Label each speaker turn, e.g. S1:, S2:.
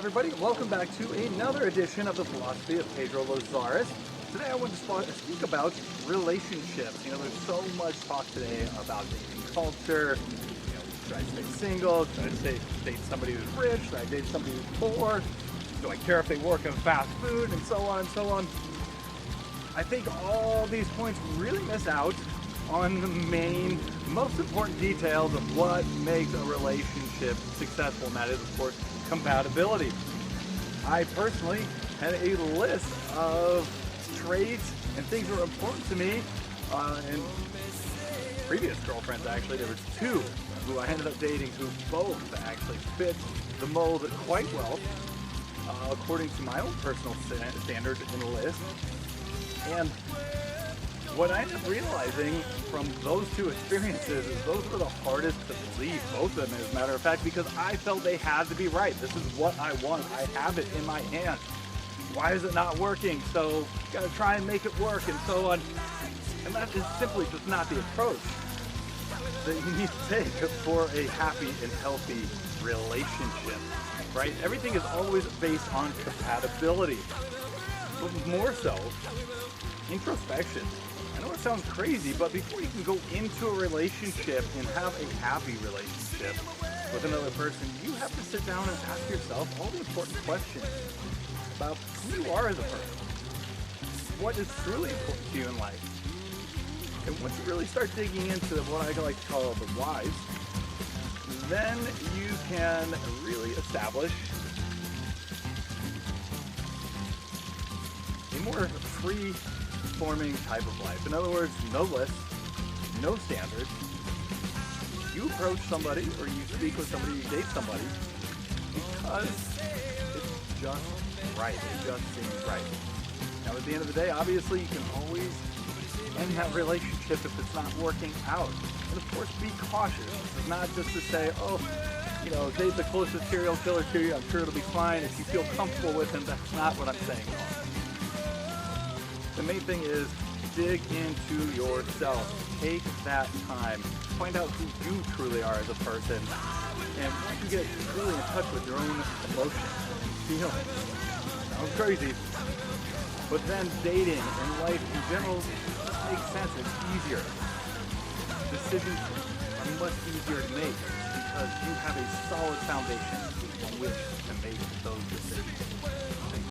S1: everybody. Welcome back to another edition of the Philosophy of Pedro Lazares. Today I want to speak about relationships. You know, there's so much talk today about dating culture. You know, should I stay single? Should I date somebody who's rich? Should I date somebody who's poor? Do I care if they work in fast food? And so on and so on. I think all these points really miss out on the main, most important details of what makes a relationship successful, and that is, of course, compatibility. I personally had a list of traits and things that were important to me, and previous girlfriends, actually. There was two who I ended up dating who both actually fit the mold quite well, according to my own personal standards in the list. And what I ended up realizing from those two experiences is those were the hardest to believe, both of them, as a matter of fact, because I felt they had to be right. This is what I want. I have it in my hand. Why is it not working? So, gotta try and make it work, and so on. And that is simply just not the approach that you need to take for a happy and healthy relationship, right? Everything is always based on compatibility. But more so, introspection. I know it sounds crazy, but before you can go into a relationship and have a happy relationship with another person, you have to sit down and ask yourself all the important questions about who you are as a person. What is truly important to you in life? And once you really start digging into what I like to call the whys, then you can really establish a more free-forming type of life. In other words, no lists, no standards. You approach somebody, or you speak with somebody, you date somebody, because it's just right. It just seems right. Now, at the end of the day, obviously, you can always end that relationship if it's not working out. And of course, be cautious. It's not just to say, oh, you know, date the closest serial killer to you. I'm sure it'll be fine if you feel comfortable with him. That's not what I'm saying at all. The main thing is dig into yourself. Take that time. Find out who you truly are as a person. And once you get truly in touch with your own emotions and feelings, sounds crazy, but then dating and life in general makes sense. It's easier. Decisions are much easier to make because you have a solid foundation on which to make those decisions.